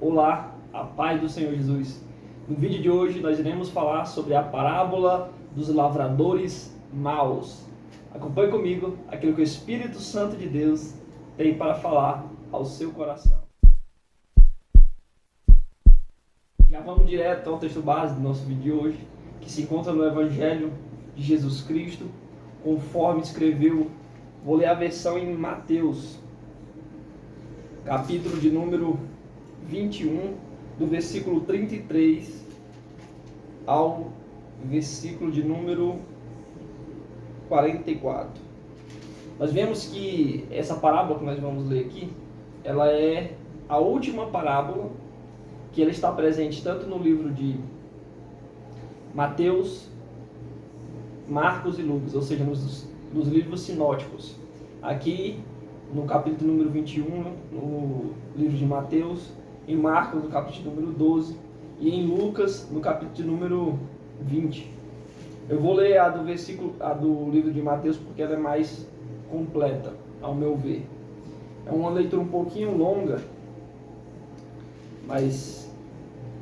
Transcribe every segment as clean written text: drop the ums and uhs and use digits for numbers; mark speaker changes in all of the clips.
Speaker 1: Olá, a paz do Senhor Jesus. No vídeo de hoje nós iremos falar sobre a parábola dos lavradores maus. Acompanhe comigo aquilo que o Espírito Santo de Deus tem para falar ao seu coração. Já vamos direto ao texto base do nosso vídeo de hoje, que se encontra no Evangelho de Jesus Cristo, conforme escreveu. Vou ler a versão em Mateus, capítulo de número 21, do versículo 33 ao versículo de número 44. Nós vemos que essa parábola que nós vamos ler aqui, ela é a última parábola que ela está presente tanto no livro de Mateus, Marcos e Lucas, ou seja, nos livros sinóticos. Aqui no capítulo número 21, no livro de Mateus, em Marcos no capítulo número 12 e em Lucas no capítulo número 20. Eu vou ler a do livro de Mateus porque ela é mais completa, ao meu ver. É uma leitura um pouquinho longa, mas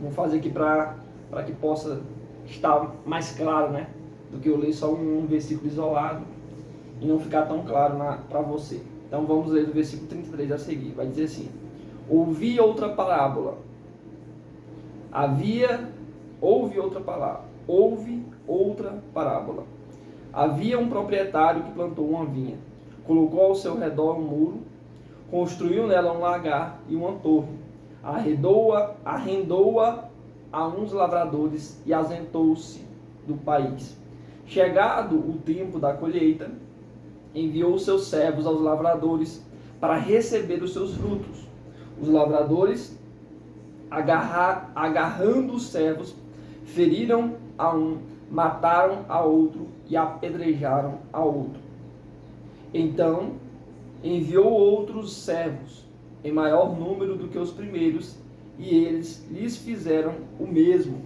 Speaker 1: vou fazer aqui para que possa estar mais claro, né, do que eu ler só um versículo isolado e não ficar tão claro para você. Então vamos ler do versículo 33 a seguir. Vai dizer assim: Ouvi outra parábola. Houve outra parábola. Havia um proprietário que plantou uma vinha, colocou ao seu redor um muro, construiu nela um lagar e uma torre, arrendou-a a uns lavradores e ausentou-se do país. Chegado o tempo da colheita, enviou seus servos aos lavradores para receber os seus frutos. Os lavradores, agarrando os servos, feriram a um, mataram a outro e apedrejaram a outro. Então enviou outros servos, em maior número do que os primeiros, e eles lhes fizeram o mesmo.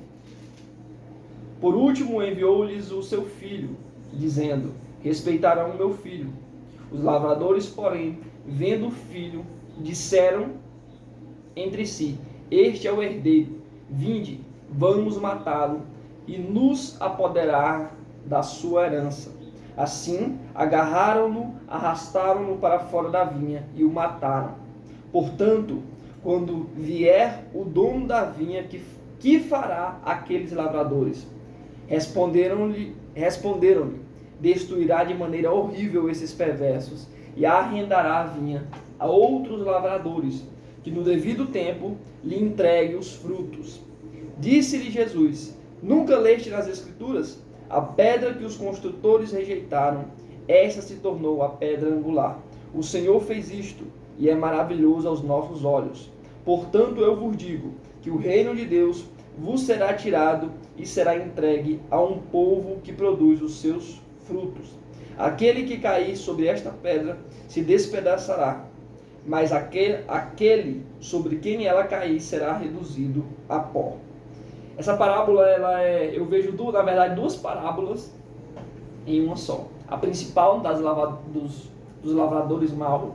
Speaker 1: Por último enviou-lhes o seu filho, dizendo: respeitarão o meu filho. Os lavradores, porém, vendo o filho, disseram entre si: este é o herdeiro, vinde, vamos matá-lo e nos apoderar da sua herança. Assim, agarraram-no, arrastaram-no para fora da vinha e o mataram. Portanto, quando vier o dono da vinha, que fará aqueles lavradores? Responderam-lhe, destruirá de maneira horrível esses perversos e arrendará a vinha a outros lavradores, que no devido tempo lhe entregue os frutos. Disse-lhe Jesus: nunca leste nas Escrituras? A pedra que os construtores rejeitaram, esta se tornou a pedra angular. O Senhor fez isto, e é maravilhoso aos nossos olhos. Portanto, eu vos digo que o reino de Deus vos será tirado e será entregue a um povo que produz os seus frutos. Aquele que cair sobre esta pedra se despedaçará, mas aquele sobre quem ela cair será reduzido a pó. Essa parábola, eu vejo na verdade duas parábolas em uma só. A principal dos lavradores maus,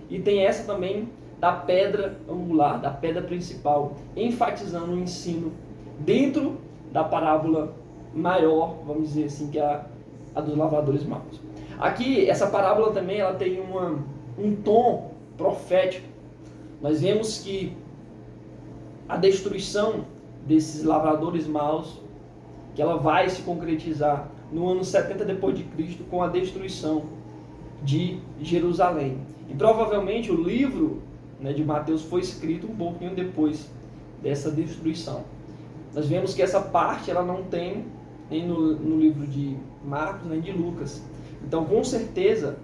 Speaker 1: e tem essa também da pedra angular, da pedra principal, enfatizando o ensino dentro da parábola maior, vamos dizer assim, que é a dos lavradores maus. Aqui, essa parábola também ela tem um tom profético. Nós vemos que a destruição desses lavradores maus, que ela vai se concretizar no ano 70 depois de Cristo, com a destruição de Jerusalém. E provavelmente o livro, né, de Mateus foi escrito um pouquinho depois dessa destruição. Nós vemos que essa parte ela não tem nem no livro de Marcos nem de Lucas. Então, com certeza,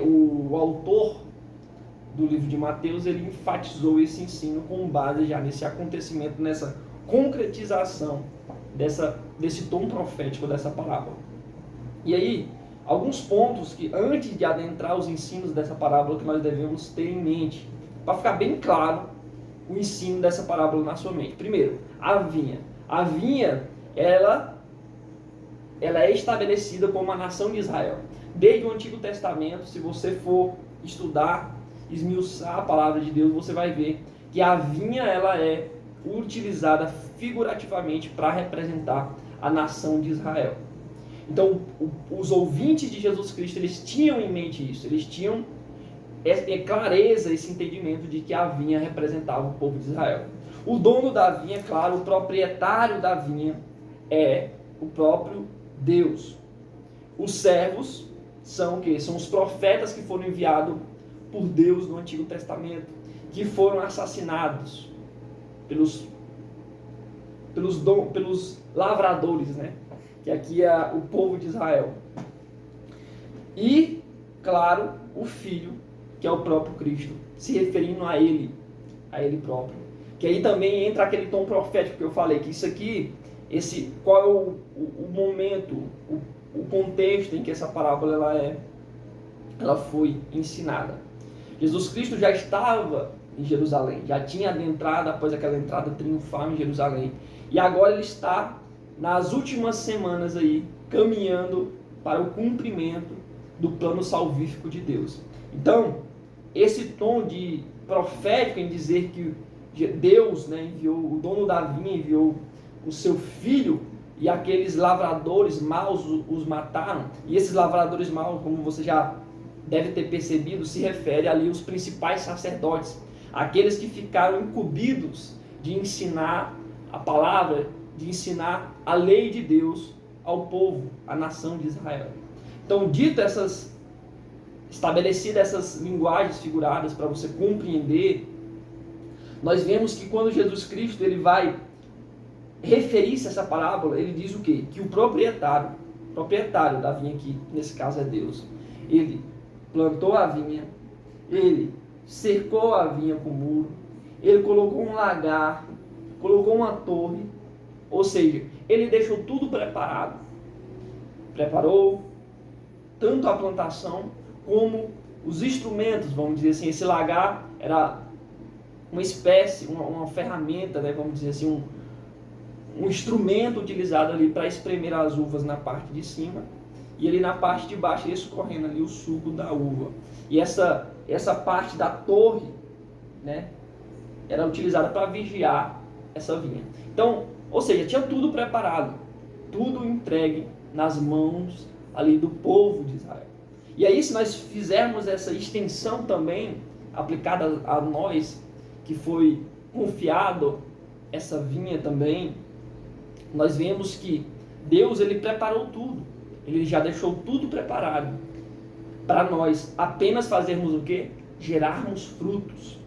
Speaker 1: o autor do livro de Mateus, ele enfatizou esse ensino com base já nesse acontecimento, nessa concretização desse tom profético dessa parábola. E aí, alguns pontos que, antes de adentrar os ensinos dessa parábola, que nós devemos ter em mente, para ficar bem claro o ensino dessa parábola na sua mente. Primeiro, a vinha. A vinha, ela é estabelecida como a nação de Israel. Desde o Antigo Testamento, se você for estudar esmiuçar a palavra de Deus, você vai ver que a vinha ela é utilizada figurativamente para representar a nação de Israel. Então, os ouvintes de Jesus Cristo, eles tinham em mente isso, eles tinham clareza, esse entendimento de que a vinha representava o povo de Israel. O dono da vinha, claro, o proprietário da vinha é o próprio Deus. Os servos são o quê? São os profetas que foram enviados por Deus no Antigo Testamento, que foram assassinados pelos lavradores, né? Que aqui é o povo de Israel. E, claro, o Filho, que é o próprio Cristo, se referindo a Ele próprio. Que aí também entra aquele tom profético que eu falei, que isso aqui, qual é o momento, o contexto em que essa parábola ela foi ensinada. Jesus Cristo já estava em Jerusalém, já tinha adentrado após aquela entrada triunfal em Jerusalém. E agora ele está nas últimas semanas aí, caminhando para o cumprimento do plano salvífico de Deus. Então, esse tom de profético em dizer que Deus, né, enviou, o dono da vinha enviou o seu filho e aqueles lavradores maus os mataram, e esses lavradores maus, como você já deve ter percebido, se refere ali aos principais sacerdotes, aqueles que ficaram incumbidos de ensinar a palavra, de ensinar a lei de Deus ao povo, à nação de Israel. Então, estabelecidas essas linguagens figuradas para você compreender, nós vemos que quando Jesus Cristo ele vai referir-se a essa parábola, ele diz o quê? Que o proprietário da vinha, que nesse caso é Deus, ele plantou a vinha, ele cercou a vinha com muro, ele colocou um lagar, colocou uma torre, ou seja, ele deixou tudo preparado, preparou tanto a plantação como os instrumentos, vamos dizer assim. Esse lagar era uma espécie, uma ferramenta, né, vamos dizer assim, um instrumento utilizado ali para espremer as uvas na parte de cima, e ali na parte de baixo ia escorrendo ali o suco da uva. E essa parte da torre, né, era utilizada para vigiar essa vinha. Então, ou seja, tinha tudo preparado, tudo entregue nas mãos ali do povo de Israel. E aí, se nós fizermos essa extensão também aplicada a nós, que foi confiado essa vinha também, nós vemos que Deus ele preparou tudo. Ele já deixou tudo preparado para nós apenas fazermos o quê? Gerarmos frutos.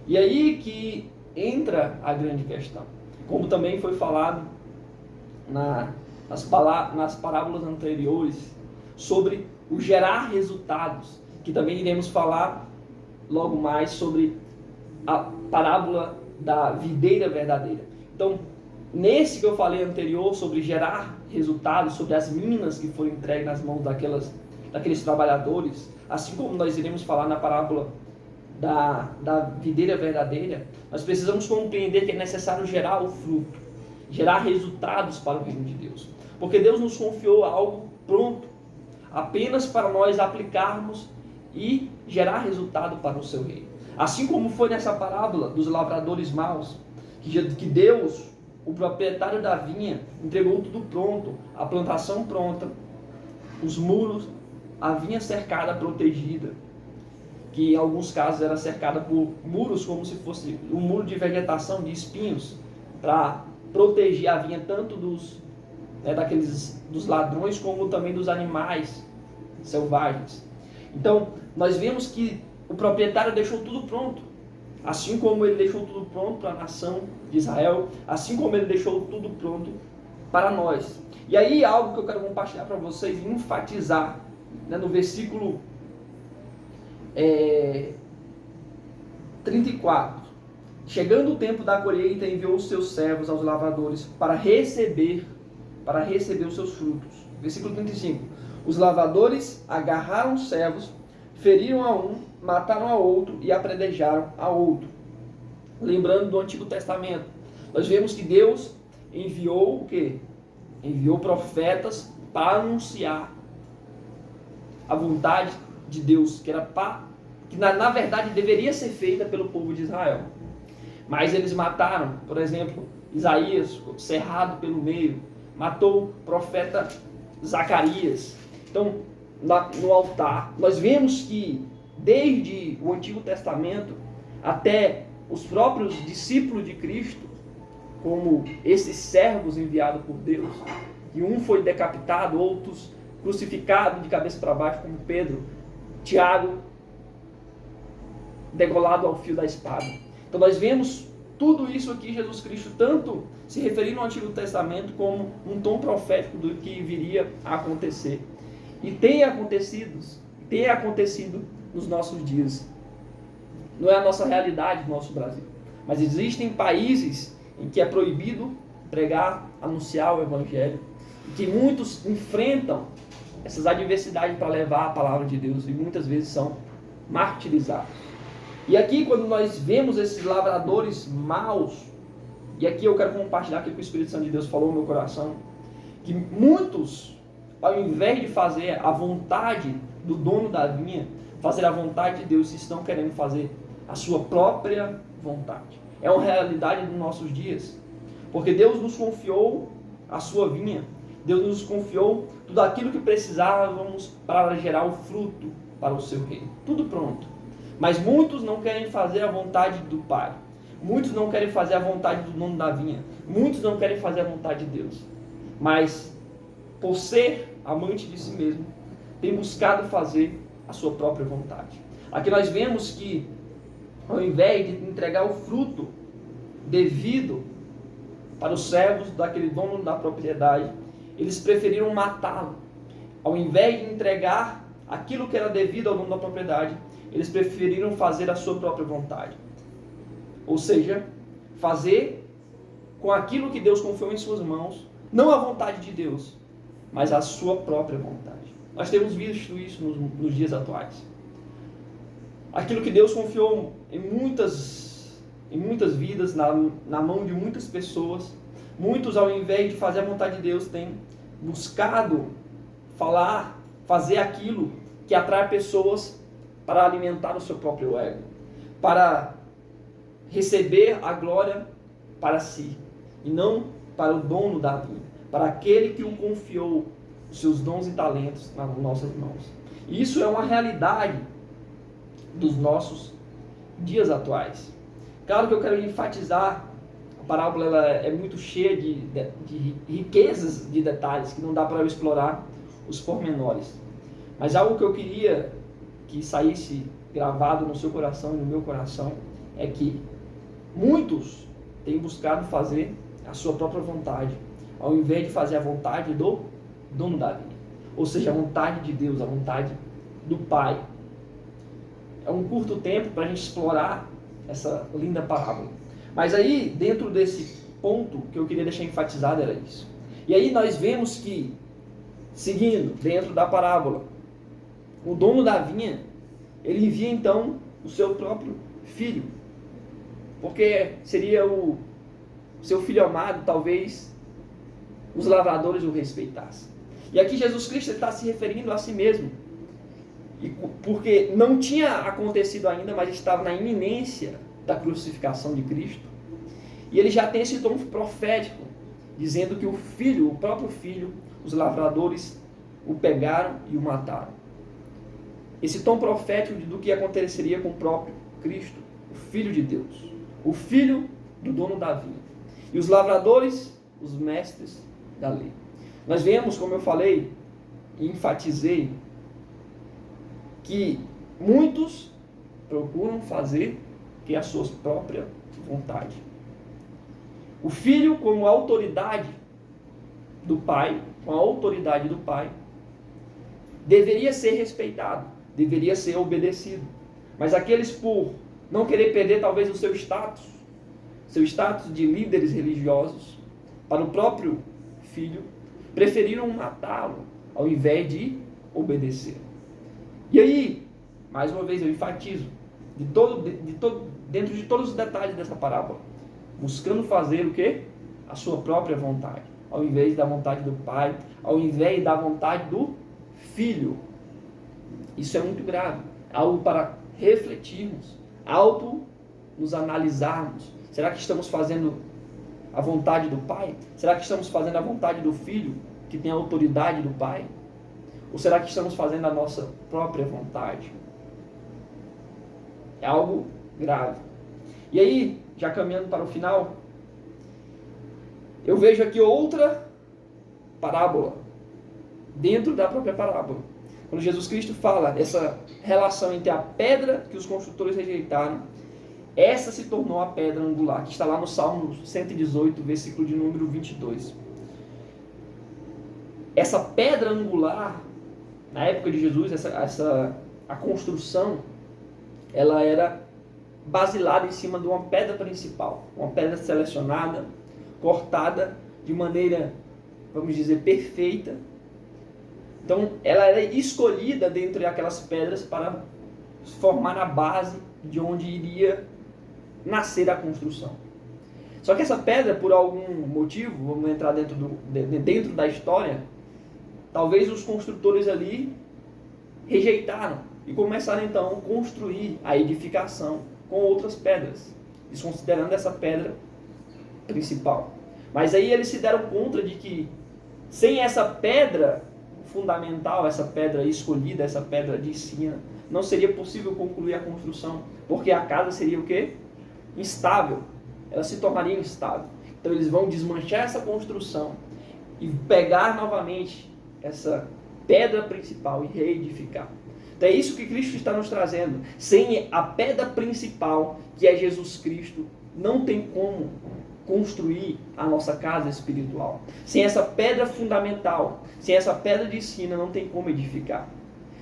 Speaker 1: E aí que entra a grande questão. Como também foi falado nas parábolas anteriores, sobre o gerar resultados, que também iremos falar logo mais sobre a parábola da videira verdadeira. Então, nesse que eu falei anterior, sobre gerar resultados, sobre as minas que foram entregues nas mãos daqueles trabalhadores, assim como nós iremos falar na parábola da videira verdadeira, nós precisamos compreender que é necessário gerar o fruto, gerar resultados para o reino de Deus. Porque Deus nos confiou algo pronto, apenas para nós aplicarmos e gerar resultado para o seu reino. Assim como foi nessa parábola dos lavradores maus, que Deus, o proprietário da vinha, entregou tudo pronto, a plantação pronta, os muros, a vinha cercada, protegida, que em alguns casos era cercada por muros como se fosse um muro de vegetação, de espinhos, para proteger a vinha tanto dos ladrões como também dos animais selvagens. Então, nós vemos que o proprietário deixou tudo pronto, assim como ele deixou tudo pronto para a nação de Israel, assim como ele deixou tudo pronto para nós. E aí, algo que eu quero compartilhar para vocês e enfatizar, né, no versículo 34. Chegando o tempo da colheita, enviou os seus servos aos lavradores para receber os seus frutos. Versículo 35. Os lavradores agarraram os servos, feriram a um, mataram a outro e apredejaram a outro. Lembrando do Antigo Testamento, nós vemos que Deus enviou o quê? Enviou profetas para anunciar a vontade de Deus, que que na verdade deveria ser feita pelo povo de Israel. Mas eles mataram, por exemplo, Isaías, cerrado pelo meio, matou o profeta Zacarias. Então, no altar, nós vemos que desde o Antigo Testamento até os próprios discípulos de Cristo, como esses servos enviados por Deus, e um foi decapitado, outros crucificados de cabeça para baixo, como Pedro, Tiago, degolado ao fio da espada. Então nós vemos tudo isso aqui, Jesus Cristo, tanto se referindo ao Antigo Testamento como um tom profético do que viria a acontecer. E tem acontecido nos nossos dias. Não é a nossa realidade no nosso Brasil. Mas existem países em que é proibido pregar, anunciar o Evangelho. E que muitos enfrentam essas adversidades para levar a palavra de Deus. E muitas vezes são martirizados. E aqui, quando nós vemos esses lavradores maus, e aqui eu quero compartilhar aquilo que o Espírito Santo de Deus falou no meu coração, que muitos, ao invés de fazer a vontade do dono da vinha, fazer a vontade de Deus, estão querendo fazer a sua própria vontade. É uma realidade dos nossos dias, porque Deus nos confiou a sua vinha, Deus nos confiou tudo aquilo que precisávamos para gerar o fruto para o seu reino. Tudo pronto. Mas muitos não querem fazer a vontade do Pai. Muitos não querem fazer a vontade do dono da vinha. Muitos não querem fazer a vontade de Deus. Mas, por ser amante de si mesmo, tem buscado fazer a sua própria vontade. Aqui nós vemos que, ao invés de entregar o fruto devido para os servos daquele dono da propriedade, eles preferiram matá-lo. Ao invés de entregar aquilo que era devido ao dono da propriedade, eles preferiram fazer a sua própria vontade. Ou seja, fazer com aquilo que Deus confiou em suas mãos, não a vontade de Deus, mas a sua própria vontade. Nós temos visto isso nos dias atuais. Aquilo que Deus confiou em muitas vidas, na mão de muitas pessoas, muitos, ao invés de fazer a vontade de Deus, têm buscado fazer aquilo que atrai pessoas para alimentar o seu próprio ego, para receber a glória para si, e não para o dono da vinha, para aquele que o confiou os seus dons e talentos nas nossas mãos. E isso é uma realidade dos nossos dias atuais. Claro que eu quero enfatizar, a parábola ela é muito cheia de riquezas de detalhes, que não dá para eu explorar os pormenores. Mas algo que eu queria que saísse gravado no seu coração e no meu coração é que muitos têm buscado fazer a sua própria vontade, ao invés de fazer a vontade do dono da vinha, ou seja, a vontade de Deus, a vontade do Pai. É um curto tempo para a gente explorar essa linda parábola. Mas aí, dentro desse ponto que eu queria deixar enfatizado era isso. E aí nós vemos que, seguindo dentro da parábola, o dono da vinha, ele envia então o seu próprio filho, porque seria o seu filho amado, talvez os lavradores o respeitassem. E aqui Jesus Cristo está se referindo a si mesmo, porque não tinha acontecido ainda, mas estava na iminência da crucificação de Cristo, e ele já tem esse tom profético, dizendo que o próprio filho, os lavradores o pegaram e o mataram. Esse tom profético do que aconteceria com o próprio Cristo, o Filho de Deus, o Filho do dono da vinha. E os lavradores, os mestres da lei. Nós vemos, como eu falei e enfatizei, que muitos procuram fazer que a sua própria vontade. O Filho, como autoridade do Pai, com a autoridade do Pai, deveria ser respeitado, deveria ser obedecido. Mas aqueles, por não querer perder talvez o seu status de líderes religiosos, para o próprio filho, preferiram matá-lo ao invés de obedecer. E aí, mais uma vez eu enfatizo, dentro de todos os detalhes dessa parábola, buscando fazer o quê? A sua própria vontade, ao invés da vontade do Pai, ao invés da vontade do Filho. Isso é muito grave, algo para refletirmos, nos analisarmos. Será que estamos fazendo a vontade do Pai? Será que estamos fazendo a vontade do Filho, que tem a autoridade do Pai? Ou será que estamos fazendo a nossa própria vontade? É algo grave. E aí, já caminhando para o final, eu vejo aqui outra parábola, dentro da própria parábola. Quando Jesus Cristo fala essa relação entre a pedra que os construtores rejeitaram, essa se tornou a pedra angular, que está lá no Salmo 118, versículo de número 22. Essa pedra angular, na época de Jesus, a construção, ela era basilada em cima de uma pedra principal, uma pedra selecionada, cortada de maneira, vamos dizer, perfeita. Então, ela era escolhida dentre aquelas pedras para formar a base de onde iria nascer a construção. Só que essa pedra, por algum motivo, vamos entrar dentro da história, talvez os construtores ali rejeitaram e começaram então a construir a edificação com outras pedras, desconsiderando essa pedra principal. Mas aí eles se deram conta de que sem essa pedra fundamental, essa pedra escolhida, essa pedra de sina, não seria possível concluir a construção, porque a casa seria o quê? Instável. Ela se tornaria instável. Então eles vão desmanchar essa construção e pegar novamente essa pedra principal e reedificar. Então é isso que Cristo está nos trazendo. Sem a pedra principal, que é Jesus Cristo, não tem como construir a nossa casa espiritual. Sem essa pedra fundamental, sem essa pedra de sina, não tem como edificar.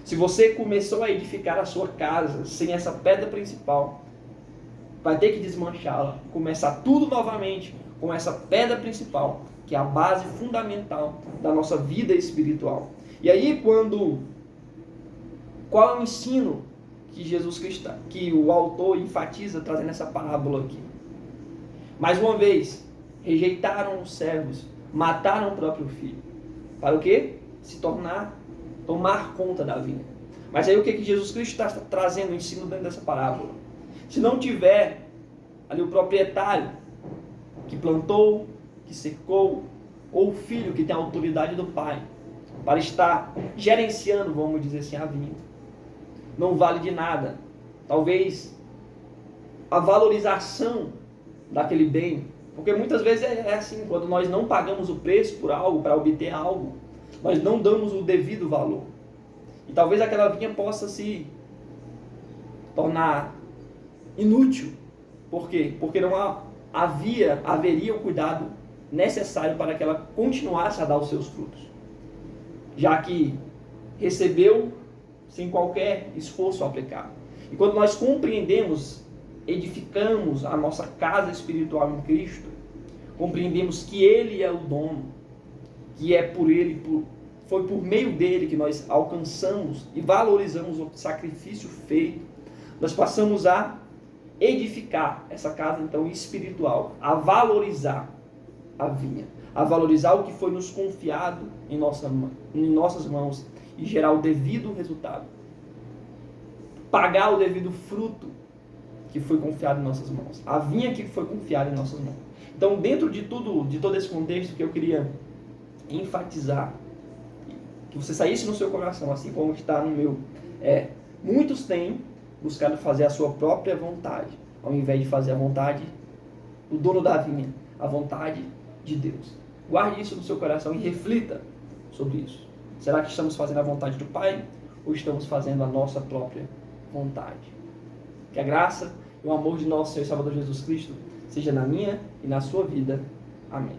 Speaker 1: Se você começou a edificar a sua casa sem essa pedra principal, vai ter que desmanchá-la, começar tudo novamente com essa pedra principal, que é a base fundamental da nossa vida espiritual. E aí, qual é o ensino que Jesus Cristo, que o autor enfatiza trazendo essa parábola aqui? Mais uma vez, rejeitaram os servos, mataram o próprio filho. Para o quê? Tomar conta da vinha. Mas aí o que Jesus Cristo está trazendo o ensino dentro dessa parábola? Se não tiver ali o proprietário que plantou, que secou, ou o filho que tem a autoridade do pai para estar gerenciando, vamos dizer assim, a vinha, não vale de nada. Talvez a valorização daquele bem, porque muitas vezes é assim, quando nós não pagamos o preço por algo, para obter algo, nós não damos o devido valor. E talvez aquela vinha possa se tornar inútil. Por quê? Porque não haveria o cuidado necessário para que ela continuasse a dar os seus frutos. Já que recebeu sem qualquer esforço aplicado. E quando nós compreendemos, edificamos a nossa casa espiritual em Cristo, compreendemos que Ele é o dono, que é por Ele, foi por meio dele que nós alcançamos e valorizamos o sacrifício feito, nós passamos a edificar essa casa então espiritual, a valorizar a vinha, a valorizar o que foi nos confiado em nossas mãos e gerar o devido resultado, pagar o devido fruto que foi confiado em nossas mãos, a vinha que foi confiada em nossas mãos. Então, dentro de todo esse contexto que eu queria enfatizar, que você saísse no seu coração, assim como está no meu, muitos têm buscado fazer a sua própria vontade, ao invés de fazer a vontade do dono da vinha, a vontade de Deus. Guarde isso no seu coração e reflita sobre isso. Será que estamos fazendo a vontade do Pai ou estamos fazendo a nossa própria vontade? Que a graça e o amor de nosso Senhor e Salvador Jesus Cristo seja na minha e na sua vida. Amém.